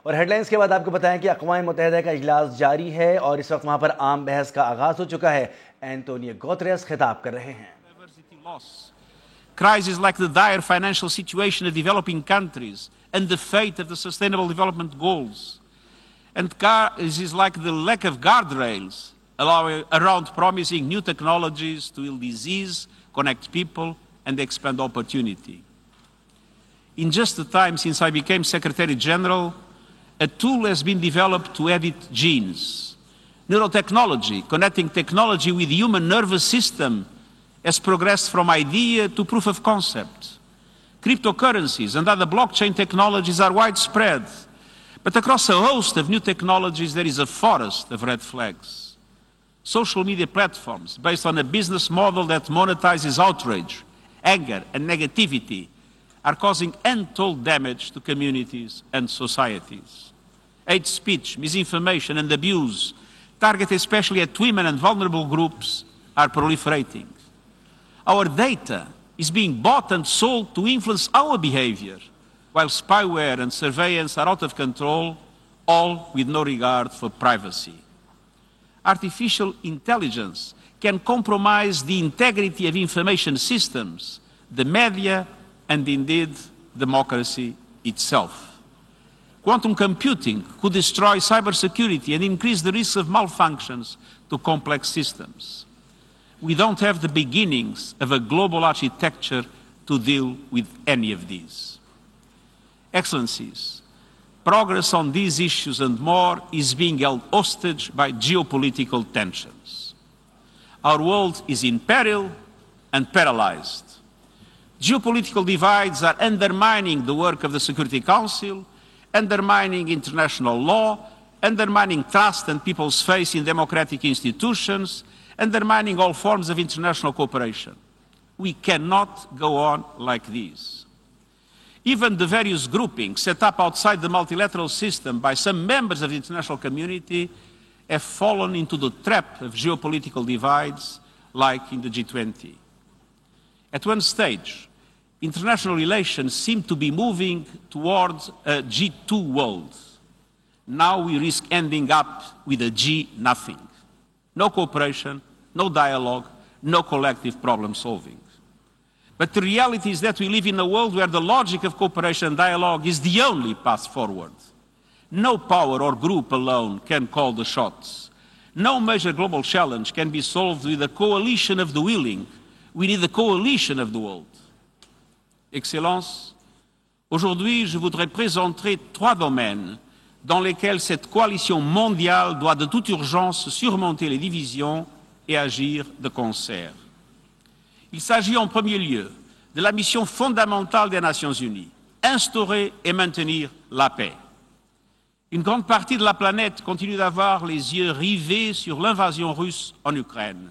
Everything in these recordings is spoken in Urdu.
اور ہیڈ لائنز کے بعد آپ کو بتائیں کہ اقوام متحدہ کا اجلاس جاری ہے اور اس وقت وہاں پر عام بحث کا آغاز ہو چکا ہے. اینٹونیو گوتریس خطاب کر رہے ہیں. Crises like the dire financial situation of developing countries and the fate of the Sustainable Development Goals, and crises like the lack of guardrails around promising new technologies to heal disease, connect people, and expand opportunity. In just the time since I became Secretary General, a tool has been developed to edit genes. Neurotechnology, connecting technology with the human nervous system, has progressed from idea to proof of concept. Cryptocurrencies and other blockchain technologies are widespread, but across a host of new technologies there is a forest of red flags. Social media platforms based on a business model that monetizes outrage, anger, and negativity are causing untold damage to communities and societies. Hate speech, misinformation, and abuse, targeted especially at women and vulnerable groups, are proliferating. Our data is being bought and sold to influence our behavior, while spyware and surveillance are out of control, all with no regard for privacy. Artificial intelligence can compromise the integrity of information systems, the media, and indeed democracy itself. Quantum computing could destroy cybersecurity and increase the risk of malfunctions to complex systems. We don't have the beginnings of a global architecture to deal with any of these. Excellencies, progress on these issues and more is being held hostage by geopolitical tensions. Our world is in peril and paralyzed. Geopolitical divides are undermining the work of the Security Council, undermining international law, undermining trust and people's faith in democratic institutions, undermining all forms of international cooperation. We cannot go on like this. Even the various groupings set up outside the multilateral system by some members of the international community have fallen into the trap of geopolitical divides, like in the G20. At one stage, international relations seem to be moving towards a G2 world. Now we risk ending up with a G-nothing. No cooperation, no dialogue, no collective problem solving. But the reality is that we live in a world where the logic of cooperation and dialogue is the only path forward. No power or group alone can call the shots. No major global challenge can be solved with a coalition of the willing. We need a coalition of the world. Excellences, aujourd'hui, je voudrais présenter 3 domaines dans lesquels cette coalition mondiale doit de toute urgence surmonter les divisions et agir de concert. Il s'agit en premier lieu de la mission fondamentale des Nations Unies, instaurer et maintenir la paix. Une grande partie de la planète continue d'avoir les yeux rivés sur l'invasion russe en Ukraine.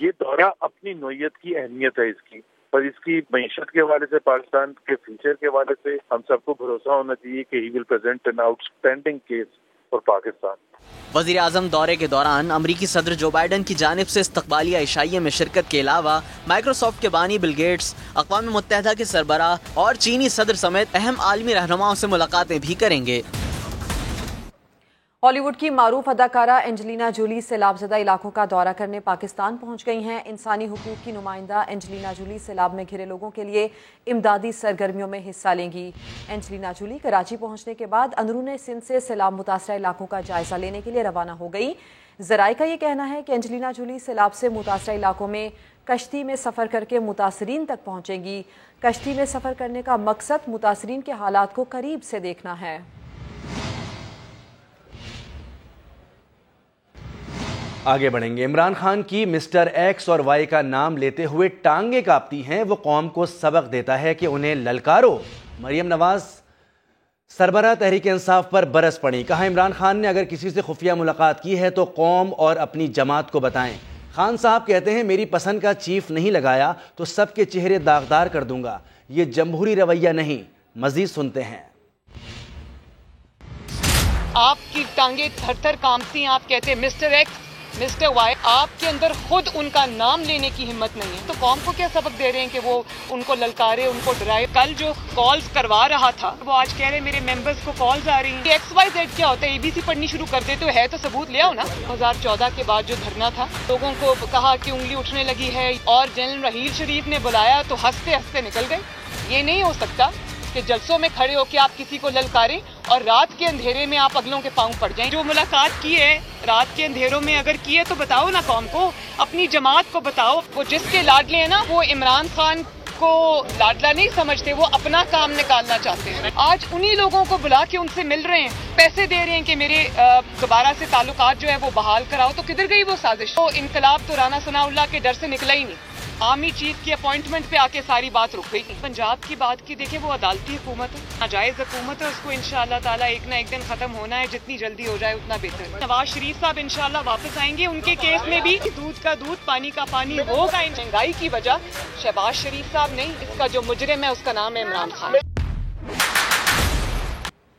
یہ دورہ اپنی نوعیت کی اہمیت ہے اس کی، اور اس کی معیشت کے حوالے سے، پاکستان کے فیوچر کے حوالے سے ہم سب کو بھروسہ ہونا چاہیے کہ ہی ول present an out standing case for Pakistan. وزیر اعظم دورے کے دوران امریکی صدر جو بائیڈن کی جانب سے استقبالیہ عشائیے میں شرکت کے علاوہ مائیکروسافٹ کے بانی بل گیٹس، اقوام متحدہ کے سربراہ اور چینی صدر سمیت اہم عالمی رہنماؤں سے ملاقاتیں بھی کریں گے۔ ہالی ووڈ کی معروف اداکارہ اینجلینا جولی سیلاب زدہ علاقوں کا دورہ کرنے پاکستان پہنچ گئی ہیں۔ انسانی حقوق کی نمائندہ اینجلینا جولی سیلاب میں گھرے لوگوں کے لیے امدادی سرگرمیوں میں حصہ لیں گی۔ اینجلینا جولی کراچی پہنچنے کے بعد اندرون سندھ سے سیلاب متاثرہ علاقوں کا جائزہ لینے کے لیے روانہ ہو گئی۔ ذرائع کا یہ کہنا ہے کہ اینجلینا جولی سیلاب سے متاثرہ علاقوں میں کشتی میں سفر کر کے متاثرین تک پہنچیں گی۔ کشتی میں سفر کرنے کا مقصد متاثرین کے حالات کو قریب سے دیکھنا ہے۔ آگے بڑھیں گے۔ عمران خان کی مسٹر ایکس اور وائی کا نام لیتے ہوئے ٹانگیں کانپتی ہیں، وہ قوم کو سبق دیتا ہے کہ انہیں للکارو۔ مریم نواز سربراہ تحریک انصاف پر برس پڑی، کہا عمران خان نے اگر کسی سے خفیہ ملاقات کی ہے تو قوم اور اپنی جماعت کو بتائیں۔ خان صاحب کہتے ہیں میری پسند کا چیف نہیں لگایا تو سب کے چہرے داغدار کر دوں گا، یہ جمہوری رویہ نہیں۔ مزید سنتے ہیں۔ آپ کی ٹانگیں تھر تھر کانپتی ہیں، آپ کہتے ہیں مسٹر ایکس مسٹر وائی، آپ کے اندر خود ان کا نام لینے کی ہمت نہیں ہے، تو قوم کو کیا سبق دے رہے ہیں کہ وہ ان کو للکارے، ان کو ڈرائے۔ کل جو کالز کروا رہا تھا وہ آج کہہ رہے ہیں میرے ممبرز کو کالز آ رہی ہیں۔ ایکس وائی زیڈ کیا ہوتا ہے، ABC پڑھنی شروع کر دے تو ہے تو ثبوت لے آؤ نا۔ 2014 کے بعد جو دھرنا تھا، لوگوں کو کہا کہ انگلی اٹھنے لگی ہے، اور جنرل رحیل شریف نے بلایا تو ہنستے ہنستے نکل گئے۔ یہ نہیں ہو سکتا کہ جلسوں میں کھڑے ہو کے آپ کسی کو للکاریں اور رات کے اندھیرے میں آپ اگلوں کے پاؤں پڑ جائیں۔ جو ملاقات کی ہے رات کے اندھیروں میں اگر کی ہے تو بتاؤ نا قوم کو، اپنی جماعت کو بتاؤ۔ وہ جس کے لاڈلے ہیں نا، وہ عمران خان کو لاڈلا نہیں سمجھتے، وہ اپنا کام نکالنا چاہتے ہیں۔ آج انہی لوگوں کو بلا کے ان سے مل رہے ہیں، پیسے دے رہے ہیں کہ میرے دوبارہ سے تعلقات جو ہے وہ بحال کراؤ، تو کدھر گئی وہ سازش؟ تو انقلاب تو رانا ثناء اللہ کے ڈر سے نکلا ہی نہیں۔ آرمی چیف کی اپوائنٹمنٹ پہ آ کے ساری بات رک گئی۔ پنجاب کی بات کی، دیکھیں وہ عدالتی حکومت ہے، ناجائز حکومت ہے، اس کو انشاءاللہ تعالیٰ ایک نہ ایک دن ختم ہونا ہے، جتنی جلدی ہو جائے اتنا بہتر ہے۔ نواز شریف صاحب انشاءاللہ واپس آئیں گے، ان کے کیس میں بھی دودھ کا دودھ پانی کا پانی ہوگا۔ مہنگائی کی وجہ شہباز شریف صاحب نہیں، اس کا جو مجرم ہے اس کا نام ہے عمران خان۔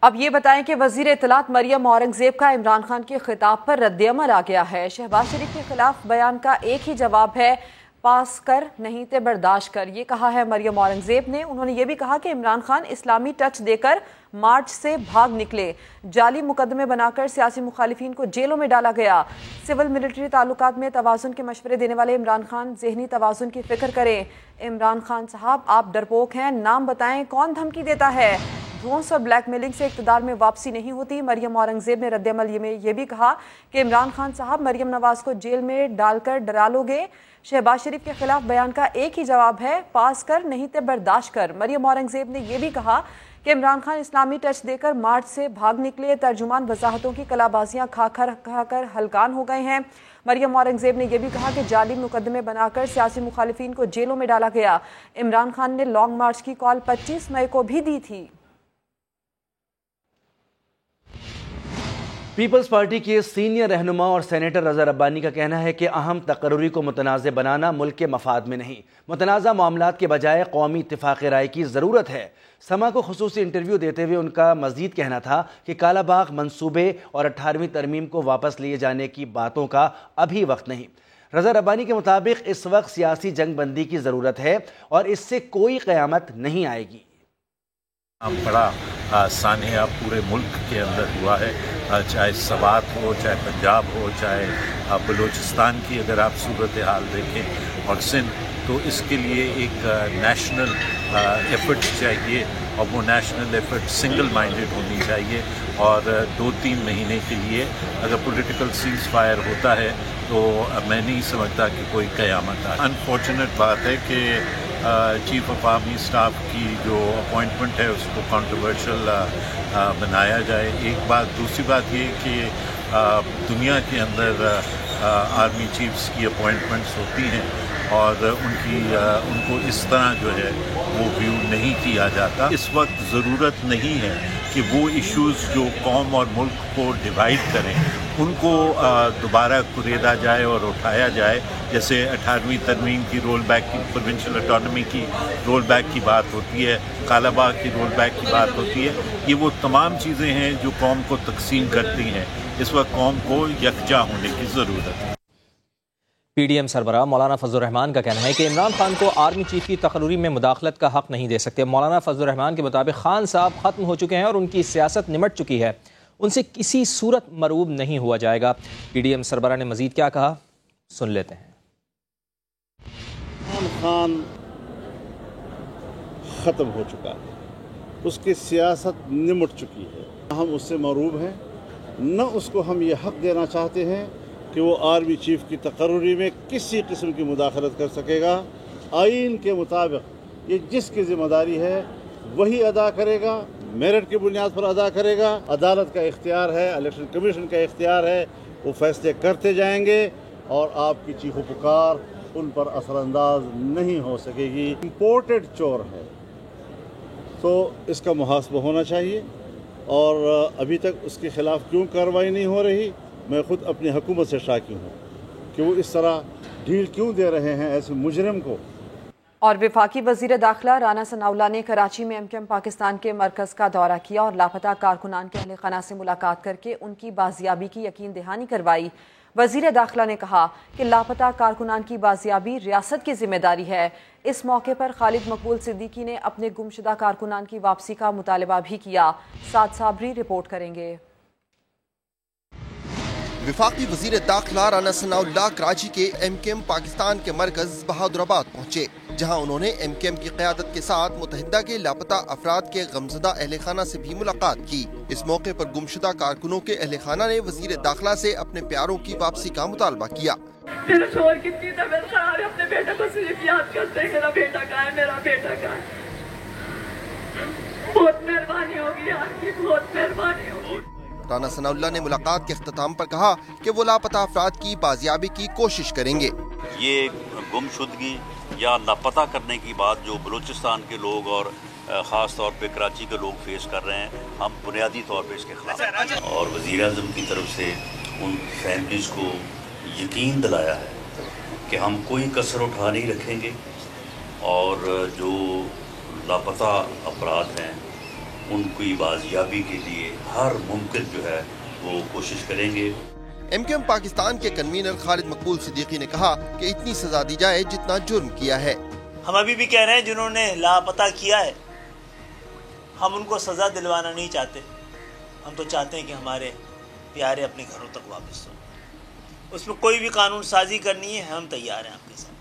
اب یہ بتائیں کہ وزیر اطلاعات مریم اورنگزیب کا عمران خان کے خطاب پر رد عمل آ گیا ہے۔ شہباز شریف کے خلاف بیان کا ایک ہی جواب ہے، پاس کر نہیں تے برداشت کر، یہ کہا ہے مریم اورنگزیب نے۔ انہوں نے یہ بھی کہا کہ عمران خان اسلامی ٹچ دے کر مارچ سے بھاگ نکلے، جعلی مقدمے بنا کر سیاسی مخالفین کو جیلوں میں ڈالا گیا۔ سول ملٹری تعلقات میں توازن کے مشورے دینے والے عمران خان ذہنی توازن کی فکر کریں۔ عمران خان صاحب آپ ڈرپوک ہیں، نام بتائیں کون دھمکی دیتا ہے؟ دھونس اور بلیک میلنگ سے اقتدار میں واپسی نہیں ہوتی۔ مریم اورنگزیب نے رد عمل میں یہ بھی کہا کہ عمران خان صاحب مریم نواز کو جیل میں ڈال کر ڈرا لو گے۔ شہباز شریف کے خلاف بیان کا ایک ہی جواب ہے، پاس کر نہیں تے برداشت کر۔ مریم اورنگزیب نے یہ بھی کہا کہ عمران خان اسلامی ٹچ دے کر مارچ سے بھاگ نکلے، ترجمان وضاحتوں کی کلابازیاں کھا کر ہلکان ہو گئے ہیں۔ مریم اورنگزیب نے یہ بھی کہا کہ جعلی مقدمے بنا کر سیاسی مخالفین کو جیلوں میں ڈالا گیا۔ عمران خان نے لانگ مارچ کی کال 25 مئی کو بھی دی تھی۔ پیپلز پارٹی کے سینئر رہنما اور سینیٹر رضا ربانی کا کہنا ہے کہ اہم تقرری کو متنازع بنانا ملک کے مفاد میں نہیں، متنازع معاملات کے بجائے قومی اتفاق رائے کی ضرورت ہے۔ سما کو خصوصی انٹرویو دیتے ہوئے ان کا مزید کہنا تھا کہ کالا باغ منصوبے اور 18ویں ترمیم کو واپس لیے جانے کی باتوں کا ابھی وقت نہیں۔ رضا ربانی کے مطابق اس وقت سیاسی جنگ بندی کی ضرورت ہے اور اس سے کوئی قیامت نہیں آئے گی۔ بڑا سانحہ پورے ملک کے اندر ہوا ہے، چاہے سوات ہو، چاہے پنجاب ہو، چاہے بلوچستان کی اگر آپ صورتحال دیکھیں اور سندھ، تو اس کے لیے ایک نیشنل ایفرٹ چاہیے، اور وہ نیشنل ایفرٹ سنگل مائنڈڈ ہونی چاہیے، اور 2-3 مہینے کے لیے اگر پولیٹیکل سیز فائر ہوتا ہے تو میں نہیں سمجھتا کہ کوئی قیامت آئے۔ انفارچونیٹ بات ہے کہ چیف آف آرمی اسٹاف کی جو اپوائنٹمنٹ ہے اس کو کنٹروورشل بنایا جائے، ایک بات۔ دوسری بات یہ کہ دنیا کے اندر آرمی چیفز کی اپوائنٹمنٹس ہوتی ہیں اور ان کو اس طرح جو ہے وہ ویو نہیں کیا جاتا۔ اس وقت ضرورت نہیں ہے کہ وہ ایشوز جو قوم اور ملک کو ڈیوائیڈ کریں ان کو دوبارہ کریدا جائے اور اٹھایا جائے. جیسے 18ویں ترمیم کی رول بیک کی، پروونشل اٹانومی کی رول بیک کی بات ہوتی ہے، کالا باغ کی رول بیک کی بات ہوتی ہے. یہ وہ تمام چیزیں ہیں جو قوم کو تقسیم کرتی ہیں. اس وقت قوم کو یکجا ہونے کی ضرورت ہے. پی ڈی ایم سربراہ مولانا فضل الرحمان کا کہنا ہے کہ عمران خان کو آرمی چیف کی تقرری میں مداخلت کا حق نہیں دے سکتے. مولانا فضل الرحمان کے مطابق خان صاحب ختم ہو چکے ہیں اور ان کی سیاست نمٹ چکی ہے، ان سے کسی صورت مرعوب نہیں ہوا جائے گا. پی ڈی ایم سربراہ نے مزید کیا کہا، سن لیتے ہیں. عمران خان ختم ہو چکا ہے، اس کی سیاست نمٹ چکی ہے. ہم اس سے مرعوب ہیں، نہ اس کو ہم یہ حق دینا چاہتے ہیں کہ وہ آرمی چیف کی تقرری میں کسی قسم کی مداخلت کر سکے گا. آئین کے مطابق یہ جس کی ذمہ داری ہے وہی ادا کرے گا، میرٹ کی بنیاد پر ادا کرے گا. عدالت کا اختیار ہے، الیکشن کمیشن کا اختیار ہے، وہ فیصلے کرتے جائیں گے اور آپ کی چیخ و پکار ان پر اثر انداز نہیں ہو سکے گی. امپورٹڈ چور ہے تو اس کا محاسبہ ہونا چاہیے، اور ابھی تک اس کے خلاف کیوں کارروائی نہیں ہو رہی، میں خود اپنی حکومت سے شاکی ہوں کہ وہ اس طرح ڈھیل کیوں دے رہے ہیں ایسے مجرم کو. اور وفاقی وزیر داخلہ رانا ثناء اللہ نے کراچی میں MKM پاکستان کے مرکز کا دورہ کیا اور لاپتہ کارکنان کے اہل خانہ سے ملاقات کر کے ان کی بازیابی کی یقین دہانی کروائی. وزیر داخلہ نے کہا کہ لاپتہ کارکنان کی بازیابی ریاست کی ذمہ داری ہے. اس موقع پر خالد مقبول صدیقی نے اپنے گمشدہ کارکنان کی واپسی کا مطالبہ بھی کیا. سعد صابری رپورٹ کریں گے. وفاقی وزیر داخلہ رانا ثناء اللہ کراچی کے MKM پاکستان کے مرکز بہادر آباد پہنچے، جہاں انہوں نے MKM کی قیادت کے ساتھ متحدہ کے لاپتہ افراد کے غمزدہ اہل خانہ سے بھی ملاقات کی. اس موقع پر گمشدہ کارکنوں کے اہل خانہ نے وزیر داخلہ سے اپنے پیاروں کی واپسی کا مطالبہ کیا. میرا شوہر کتنی طبیعت خراب ہے، اپنے بیٹے کو صرف یاد کرتے ہیں، میرا بیٹا کہاں ہے، میرا بیٹا کہاں ہے. بہت مہربانی ہوگی آپ کی، بہت مہربانی ہوگی. رانا ثناء اللہ نے ملاقات کے اختتام پر کہا کہ وہ لاپتہ افراد کی بازیابی کی کوشش کریں گے. یہ گمشدگی یا لاپتہ کرنے کی بات جو بلوچستان کے لوگ اور خاص طور پہ کراچی کے لوگ فیس کر رہے ہیں، ہم بنیادی طور پہ اس کے خلاف ہیں. اور وزیر اعظم کی طرف سے ان فیملیز کو یقین دلایا ہے کہ ہم کوئی کسر اٹھا نہیں رکھیں گے اور جو لاپتہ افراد ہیں ان کی بازیابی کے لیے ہر ممکن جو ہے وہ کوشش کریں گے. MKM پاکستان کے کنوینر خالد مقبول صدیقی نے کہا کہ اتنی سزا دی جائے جتنا جرم کیا ہے. ہم ابھی بھی کہہ رہے ہیں جنہوں نے لاپتہ کیا ہے ہم ان کو سزا دلوانا نہیں چاہتے. ہم تو چاہتے ہیں کہ ہمارے پیارے اپنے گھروں تک واپس ہوں. اس میں کوئی بھی قانون سازی کرنی ہے، ہم تیار ہیں آپ کے ساتھ.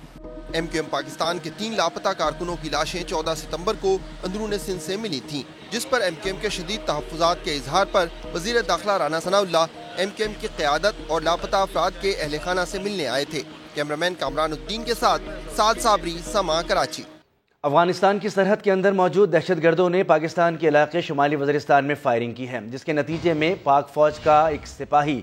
MKM پاکستان کے 3 لاپتہ کارکنوں کی لاشیں 14 ستمبر کو اندرون سندھ سے ملی تھیں، جس پر MKM کے شدید تحفظات کے اظہار پر وزیر داخلہ رانا ثناء اللہ MKM کی قیادت اور لاپتہ افراد کے اہل خانہ سے ملنے آئے تھے. کیمرامین کامران الدین کے ساتھ سعد صابری، سما، کراچی. افغانستان کی سرحد کے اندر موجود دہشت گردوں نے پاکستان کے علاقے شمالی وزیرستان میں فائرنگ کی ہے، جس کے نتیجے میں پاک فوج کا ایک سپاہی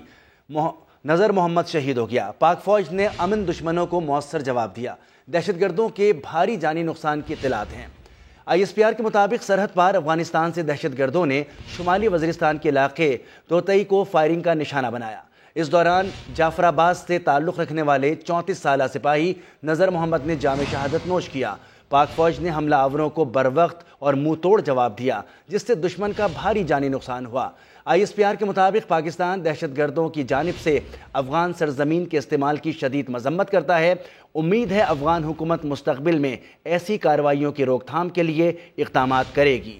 نذر محمد شہید ہو گیا. پاک فوج نے امن دشمنوں کو مؤثر جواب دیا. دہشت گردوں کے بھاری جانی نقصان کی اطلاعات ہیں. ISPR کے مطابق سرحد پار افغانستان سے دہشت گردوں نے شمالی وزیرستان کے علاقے توتئی کو فائرنگ کا نشانہ بنایا. اس دوران جعفر آباد سے تعلق رکھنے والے 34 سالہ سپاہی نذر محمد نے جام شہادت نوش کیا. پاک فوج نے حملہ آوروں کو بروقت اور منہ توڑ جواب دیا، جس سے دشمن کا بھاری جانی نقصان ہوا. ISPR کے مطابق پاکستان دہشت گردوں کی جانب سے افغان سرزمین کے استعمال کی شدید مذمت کرتا ہے. امید ہے افغان حکومت مستقبل میں ایسی کارروائیوں کی روک تھام کے لیے اقدامات کرے گی.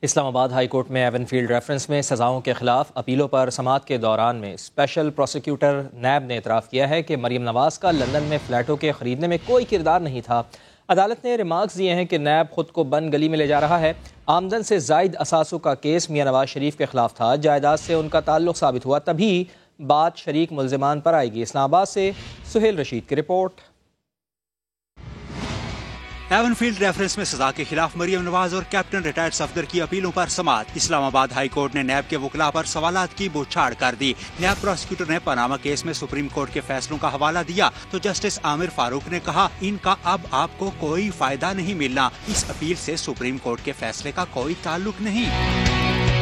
اسلام آباد ہائی کورٹ میں ایون فیلڈ ریفرنس میں سزاؤں کے خلاف اپیلوں پر سماعت کے دوران میں اسپیشل پروسیکیوٹر نیب نے اعتراف کیا ہے کہ مریم نواز کا لندن میں فلیٹوں کے خریدنے میں کوئی کردار نہیں تھا. عدالت نے ریمارکس دیے ہیں کہ نیب خود کو بند گلی میں لے جا رہا ہے. آمدن سے زائد اثاثوں کا کیس میاں نواز شریف کے خلاف تھا. جائیداد سے ان کا تعلق ثابت ہوا تبھی بات شریک ملزمان پر آئے گی. اسلام آباد سے سہیل رشید کی رپورٹ. ایون فیلڈ ریفرنس میں سزا کے خلاف مریم نواز اور کیپٹن ریٹائرڈ صفدر کی اپیلوں پر سماعت. اسلام آباد ہائی کورٹ نے نیب کے وکلاء پر سوالات کی بوچھاڑ کر دی. نیب پروسیکیوٹر نے پاناما کیس میں سپریم کورٹ کے فیصلوں کا حوالہ دیا تو جسٹس عامر فاروق نے کہا ان کا اب آپ کو کوئی فائدہ نہیں ملنا. اس اپیل سے سپریم کورٹ کے فیصلے کا کوئی تعلق نہیں.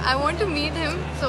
I want to meet him, so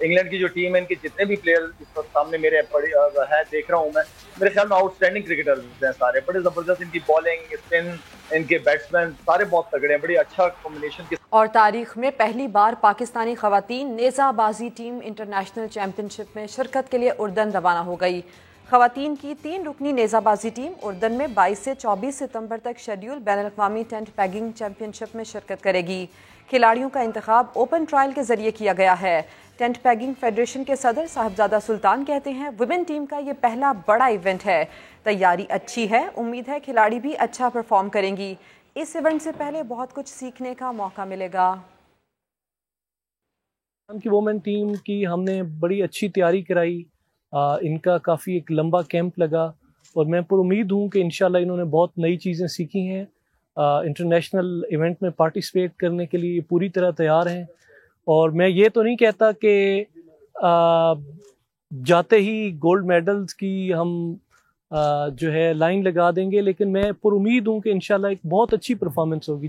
England کی جو ٹیم ہے ان کے جتنے بھی پلیئر اس وقت سامنے میرے ہے دیکھ رہا ہوں میں، میرے خیال میں آؤٹ اسٹینڈنگ کرکٹرز ہیں سارے، بڑے زبردست ان کی بالنگ، اسپن، ان کے بیٹسمین سارے بہت تگڑے ہیں، بڑی اچھا کمبینیشن۔ اور تاریخ میں پہلی بار پاکستانی خواتین نیزہ بازی ٹیم انٹرنیشنل چیمپئن شپ میں شرکت کے لیے اردن روانہ ہو گئی۔ خواتین کی 3 رکنی نیزہ بازی ٹیم اردن میں 22 سے 24 ستمبر تک شیڈیول بین الاقوامی ٹینٹ پیگنگ چیمپئن شپ میں شرکت کرے گی۔ کھلاڑیوں کا انتخاب اوپن ٹرائل کے ذریعے کیا گیا ہے۔ ٹینٹ پیگنگ فیڈریشن کے صدر صاحبزادہ سلطان کہتے ہیں ویمن ٹیم کا یہ پہلا بڑا ایونٹ ہے، تیاری اچھی ہے، امید ہے کھلاڑی بھی اچھا پرفارم کریں گی۔ اس ایونٹ سے پہلے بہت کچھ سیکھنے کا موقع ملے گا۔ کی وومن ٹیم کی ہم نے بڑی اچھی تیاری کرائی، ان کا کافی ایک لمبا کیمپ لگا اور میں پر امید ہوں کہ انشاءاللہ انہوں نے بہت نئی چیزیں سیکھی ہیں۔ انٹرنیشنل ایونٹ میں پارٹیسپیٹ کرنے کے لیے پوری طرح تیار ہیں، اور میں یہ تو نہیں کہتا کہ جاتے ہی گولڈ میڈلز کی ہم جو ہے لائن لگا دیں گے، لیکن میں پر امید ہوں کہ انشاءاللہ ایک بہت اچھی پرفارمنس ہوگی۔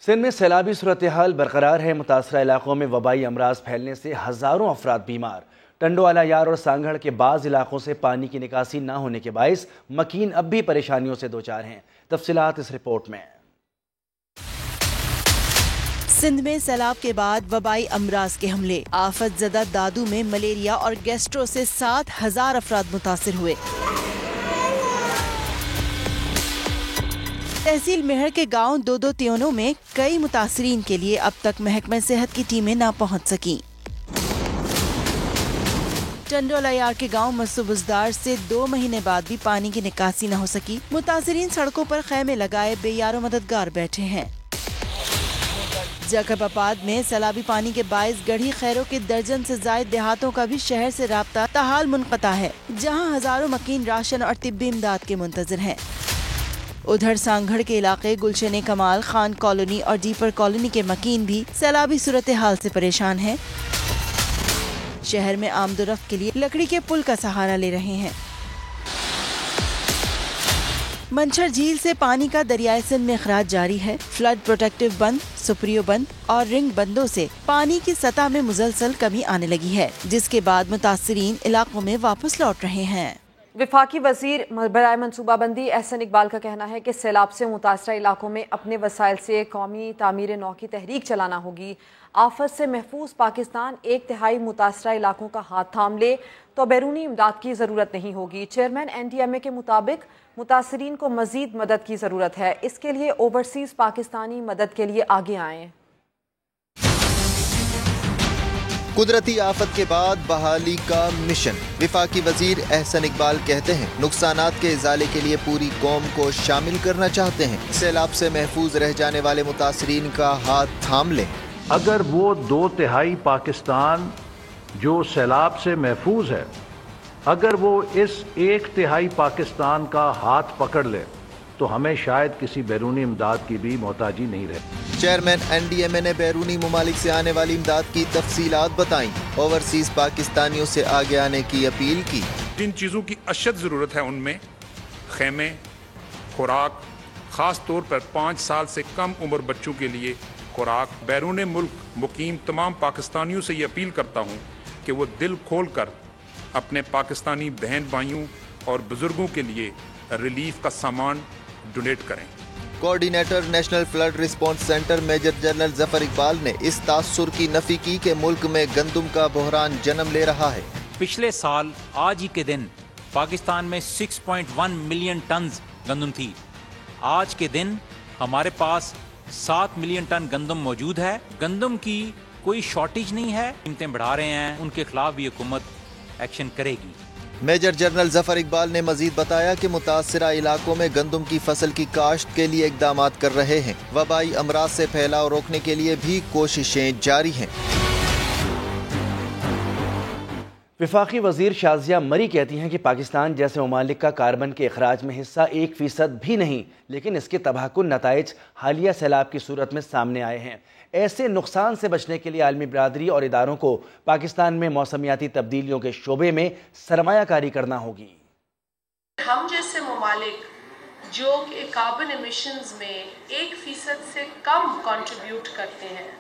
سندھ میں سیلابی صورتحال برقرار ہے۔ متاثرہ علاقوں میں وبائی امراض پھیلنے سے ہزاروں افراد بیمار۔ ٹنڈو اعلیٰ یار اور سانگھڑ کے بعض علاقوں سے پانی کی نکاسی نہ ہونے کے باعث مکین اب بھی پریشانیوں سے دوچار ہیں۔ تفصیلات اس رپورٹ میں۔ سندھ میں سیلاب کے بعد وبائی امراض کے حملے، آفت زدہ دادو میں ملیریا اور گیسٹرو سے 7,000 افراد متاثر ہوئے۔ تحصیل مہر کے گاؤں دودو تیونوں میں کئی متاثرین کے لیے اب تک محکمہ صحت کی ٹیمیں نہ پہنچ سکیں۔ ٹنڈو اعلیٰ کے گاؤں مسو بزدار سے 2 مہینے بعد بھی پانی کی نکاسی نہ ہو سکی۔ متاثرین سڑکوں پر خیمے لگائے بے یار و مددگار بیٹھے ہیں۔ جیکب آباد میں سیلابی پانی کے باعث گڑھی خیروں کے درجن سے زائد دیہاتوں کا بھی شہر سے رابطہ تاحال منقطع ہے، جہاں ہزاروں مکین راشن اور طبی امداد کے منتظر ہیں۔ ادھر سانگھڑ کے علاقے گلشن کمال، خان کالونی اور ڈیپر کالونی کے مکین بھی سیلابی صورتحال سے پریشان ہیں۔ شہر میں آمد و رفت کے لیے لکڑی کے پل کا سہارا لے رہے ہیں۔ منچھر جھیل سے پانی کا دریائے سندھ میں اخراج جاری ہے۔ فلڈ پروٹیکٹیو بند، سپریو بند اور رنگ بندوں سے پانی کی سطح میں مسلسل کمی آنے لگی ہے، جس کے بعد متاثرین علاقوں میں واپس لوٹ رہے ہیں۔ وفاقی وزیر برائے منصوبہ بندی احسن اقبال کا کہنا ہے کہ سیلاب سے متاثرہ علاقوں میں اپنے وسائل سے قومی تعمیر نو کی تحریک چلانا ہوگی۔ آفت سے محفوظ پاکستان 1/3 متاثرہ علاقوں کا ہاتھ تھام لے تو بیرونی امداد کی ضرورت نہیں ہوگی۔ چیئرمین NDMA کے مطابق متاثرین کو مزید مدد کی ضرورت ہے، اس کے لیے اوورسیز پاکستانی مدد کے لیے آگے آئیں۔ قدرتی آفت کے بعد بحالی کا مشن، وفاقی وزیر احسن اقبال کہتے ہیں نقصانات کے ازالے کے لیے پوری قوم کو شامل کرنا چاہتے ہیں۔ سیلاب سے محفوظ رہ جانے والے متاثرین کا ہاتھ تھام لیں۔ اگر وہ 2/3 پاکستان جو سیلاب سے محفوظ ہے، اگر وہ اس 1/3 پاکستان کا ہاتھ پکڑ لے تو ہمیں شاید کسی بیرونی امداد کی بھی محتاجی نہیں رہے۔ چیئرمین NDMA نے بیرونی ممالک سے آنے والی امداد کی تفصیلات بتائیں، اوورسیز پاکستانیوں سے آگے آنے کی اپیل کی۔ جن چیزوں کی اشد ضرورت ہے ان میں خیمے، خوراک، خاص طور پر 5 سال سے کم عمر بچوں کے لیے خوراک۔ بیرون ملک مقیم تمام پاکستانیوں سے یہ اپیل کرتا ہوں کہ وہ دل کھول کر اپنے پاکستانی بہن بھائیوں اور بزرگوں کے لیے ریلیف کا سامان ڈونیٹ کریں۔ Coordinator national flood response centre major general Zafar Iqbal نے اس تاثر کی نفی کی کہ ملک میں گندم کا بحران جنم لے رہا ہے۔ پچھلے سال آج ہی کے دن پاکستان میں 6.1 ملین ٹنز گندم تھی۔ آج کے دن ہمارے پاس 7 ملین ٹن گندم موجود ہے۔ گندم کی کوئی شارٹیج نہیں ہے، قیمتیں بڑھا رہے ہیں، ان کے خلاف بھی حکومت ایکشن کرے گی۔ میجر جنرل ظفر اقبال نے مزید بتایا کہ متاثرہ علاقوں میں گندم کی فصل کی کاشت کے لیے اقدامات کر رہے ہیں۔ وبائی امراض سے پھیلاؤ روکنے کے لیے بھی کوششیں جاری ہیں۔ وفاقی وزیر شازیہ مری کہتی ہیں کہ پاکستان جیسے ممالک کا کاربن کے اخراج میں حصہ 1% بھی نہیں، لیکن اس کے تباہ کن نتائج حالیہ سیلاب کی صورت میں سامنے آئے ہیں۔ ایسے نقصان سے بچنے کے لیے عالمی برادری اور اداروں کو پاکستان میں موسمیاتی تبدیلیوں کے شعبے میں سرمایہ کاری کرنا ہوگی۔ ہم جیسے ممالک جو کہ کاربن ایمیشنز میں 1% سے کم کنٹریبیوٹ کرتے ہیں،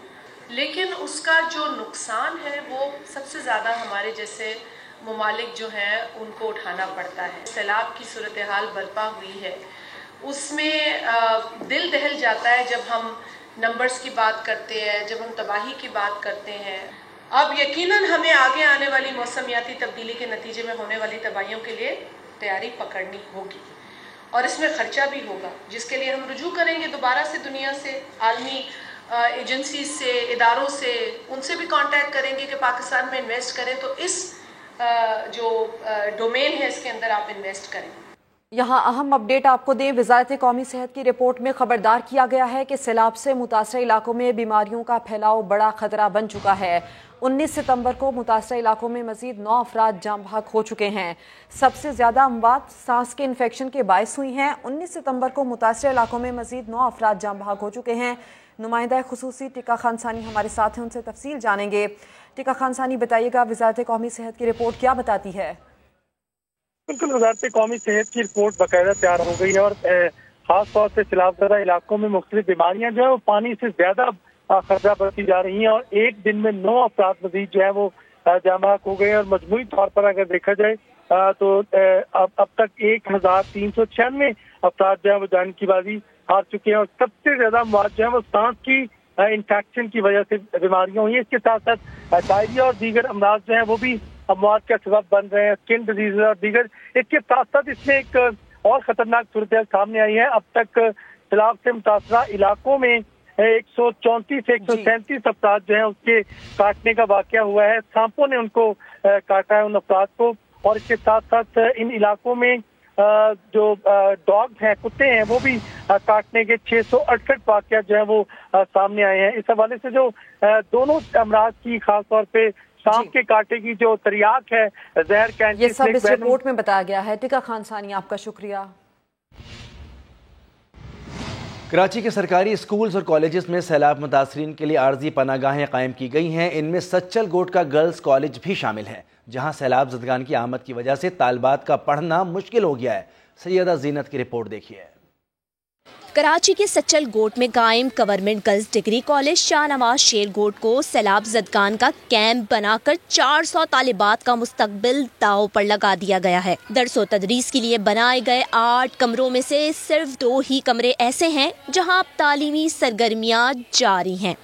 لیکن اس کا جو نقصان ہے وہ سب سے زیادہ ہمارے جیسے ممالک جو ہیں ان کو اٹھانا پڑتا ہے. سیلاب کی صورتحال برپا ہوئی ہے, اس میں دل دہل جاتا ہے جب ہم نمبرز کی بات کرتے ہیں, جب ہم تباہی کی بات کرتے ہیں. اب یقیناً ہمیں آگے آنے والی موسمیاتی تبدیلی کے نتیجے میں ہونے والی تباہیوں کے لیے تیاری پکڑنی ہوگی اور اس میں خرچہ بھی ہوگا, جس کے لیے ہم رجوع کریں گے دوبارہ سے دنیا سے, عالمی ایجنسیز سے, اداروں سے, ان سے بھی کانٹیکٹ کریں گے کہ پاکستان میں انویسٹ کریں تو اس جو ڈومین ہے اس کے اندر آپ انویسٹ کریں. یہاں اہم اپڈیٹ آپ کو دیں. وزارت قومی صحت کی رپورٹ میں خبردار کیا گیا ہے کہ سیلاب سے متاثرہ علاقوں میں بیماریوں کا پھیلاؤ بڑا خطرہ بن چکا ہے. 19 ستمبر کو متاثرہ علاقوں میں مزید 9 افراد جاں بحق ہو چکے ہیں. سب سے زیادہ اموات سانس کے انفیکشن کے باعث ہوئی ہیں. 19 ستمبر کو متاثرہ علاقوں میں مزید 9 افراد جاں بحق ہو چکے ہیں. نمائندہ خصوصی ٹکا خان ثانی ہمارے ساتھ ہیں, ان سے تفصیل جانیں گے. ٹکا خان ثانی, بتائیے گا وزارت قومی صحت کی رپورٹ کیا بتاتی ہے؟ بالکل, وزارت قومی صحت کی رپورٹ باقاعدہ تیار ہو گئی ہے اور خاص طور سے سیلاب زدہ علاقوں میں مختلف بیماریاں جو ہے وہ پانی سے زیادہ خطرہ برتی جا رہی ہیں اور ایک دن میں 9 افراد مزید جو ہے وہ جاں بحق ہو گئے اور مجموعی طور پر اگر دیکھا جائے تو اب تک 1396 افراد جو ہے وہ جان کی بازی ہار چکے ہیں اور سب سے زیادہ اموات جو ہے وہ سانس کی انفیکشن کی وجہ سے بیماریاں ہوئی ہیں. اس کے ساتھ ساتھ ڈائریا اور دیگر امراض جو ہیں وہ بھی اموات کا سبب بن رہے ہیں, اسکن ڈیزیز اور دیگر. اس کے ساتھ ساتھ اس میں ایک اور خطرناک صورتحال سامنے آئی ہے. اب تک سیلاب سے متاثرہ علاقوں میں 134 سے 137 افراد جو ہیں اس کے کاٹنے کا واقعہ ہوا ہے. سانپوں نے ان کو کاٹا ہے, ان افراد کو. اور اس کے ساتھ ساتھ ان علاقوں میں جو ڈاگ ہیں, کتے ہیں, وہ بھی کاٹنے کے 668 واقعات جو ہیں وہ سامنے آئے ہیں. اس حوالے سے جو دونوں امراض کی خاص طور پہ سانپ کے کاٹے کی جو تریاق ہے, زہر کا, یہ سب اس رپورٹ میں بتایا گیا ہے. ٹکا خان ثانی, آپ کا شکریہ. کراچی کے سرکاری اسکولز اور کالجز میں سیلاب متاثرین کے لیے عارضی پناہ گاہیں قائم کی گئی ہیں. ان میں سچل گوٹ کا گرلز کالج بھی شامل ہے, جہاں سیلاب زدگان کی آمد کی وجہ سے طالبات کا پڑھنا مشکل ہو گیا ہے. سیدہ زینت کی رپورٹ دیکھیے. کراچی کے سچل گوٹ میں قائم government girls degree college Shah Nawaz شیر گوٹ کو سیلاب زدگان کا کیمپ بنا کر 400 طالبات کا مستقبل داؤ پر لگا دیا گیا ہے. درس و تدریس کے لیے بنائے گئے 8 کمروں میں سے صرف 2 ہی کمرے ایسے ہیں جہاں اب تعلیمی سرگرمیاں جاری ہیں.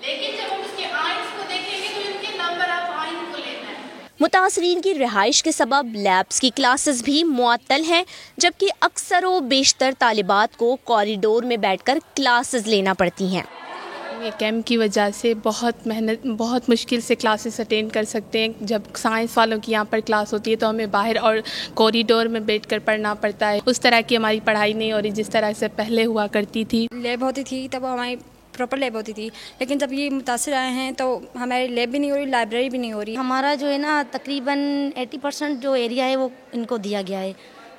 متاثرین کی رہائش کے سبب لیبس کی کلاسز بھی معطل ہیں, جبکہ اکثر و بیشتر طالبات کو کوریڈور میں بیٹھ کر کلاسز لینا پڑتی ہیں. یہ کیمپ کی وجہ سے بہت مشکل سے کلاسز اٹینڈ کر سکتے ہیں. جب سائنس والوں کی یہاں پر کلاس ہوتی ہے تو ہمیں باہر اور کوریڈور میں بیٹھ کر پڑھنا پڑتا ہے. اس طرح کی ہماری پڑھائی نہیں ہو رہی جس طرح سے پہلے ہوا کرتی تھی. لیب ہوتی تھی تب ہماری پراپر لیب ہوتی تھی, لیکن جب یہ متاثر آئے ہیں تو ہماری لیب بھی نہیں ہو رہی, لائبریری بھی نہیں ہو رہی. ہمارا جو ہے نا تقریباً 80% جو ایریا ہے وہ ان کو دیا گیا ہے,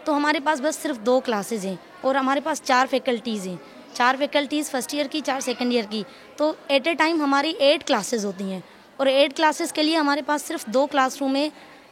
تو ہمارے پاس بس صرف 2 کلاسز ہیں اور ہمارے پاس 4 فیکلٹیز ہیں. 4 فیکلٹیز فرسٹ ایئر کی, 4 سیکنڈ ایئر کی, تو ایٹ اے ٹائم ہماری 8 کلاسز ہوتی ہیں اور 8 کلاسز کے لیے ہمارے پاس صرف 2 کلاس روم ہے,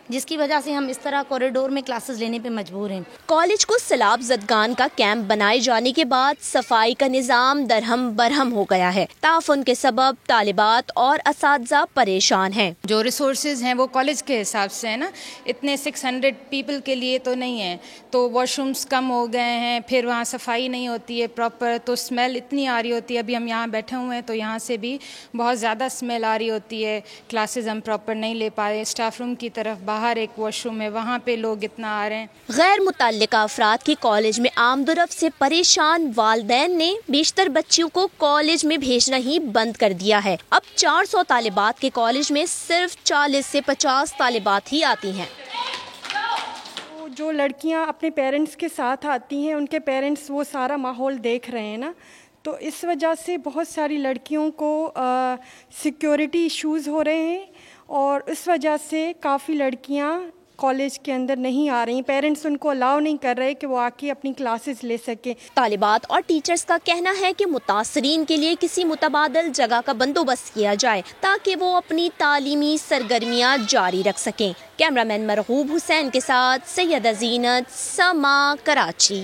جس کی وجہ سے ہم اس طرح کوریڈور میں کلاسز لینے پہ مجبور ہیں. کالج کو سیلاب زدگان کا کیمپ بنائے جانے کے بعد صفائی کا نظام درہم برہم ہو گیا ہے. تعفن کے سبب طالبات اور اساتذہ پریشان ہیں. جو ریسورسز ہیں وہ کالج کے حساب سے ہیں نا, اتنے 600 پیپل کے لیے تو نہیں ہیں, تو واش رومز کم ہو گئے ہیں, پھر وہاں صفائی نہیں ہوتی ہے پراپر, تو اسمیل اتنی آ رہی ہوتی ہے. ابھی ہم یہاں بیٹھے ہوئے ہیں تو یہاں سے بھی بہت زیادہ اسمیل آ رہی ہوتی ہے. کلاسز ہم پراپر نہیں لے پا رہے. اسٹاف روم کی طرف باہر ایک واش روم ہے, وہاں پہ لوگ اتنا آ رہے ہیں. غیر متعلقہ افراد کی کالج میں آمد و رفت سے پریشان والدین نے بیشتر بچیوں کو کالج میں بھیجنا ہی بند کر دیا ہے. اب 400 طالبات کے کالج میں صرف 40 سے 50 طالبات ہی آتی ہیں. جو لڑکیاں اپنے پیرنٹس کے ساتھ آتی ہیں, ان کے پیرنٹس وہ سارا ماحول دیکھ رہے ہیں نا, تو اس وجہ سے بہت ساری لڑکیوں کو سیکیورٹی ایشوز ہو رہے ہیں اور اس وجہ سے کافی لڑکیاں کالج کے اندر نہیں آ رہی. پیرنٹس ان کو الاؤ نہیں کر رہے کہ وہ آ کے اپنی کلاسز لے سکیں. طالبات اور ٹیچرز کا کہنا ہے کہ متاثرین کے لیے کسی متبادل جگہ کا بندوبست کیا جائے تاکہ وہ اپنی تعلیمی سرگرمیاں جاری رکھ سکیں. کیمرہ مین مرغوب حسین کے ساتھ سیدہ زینت، سما، کراچی.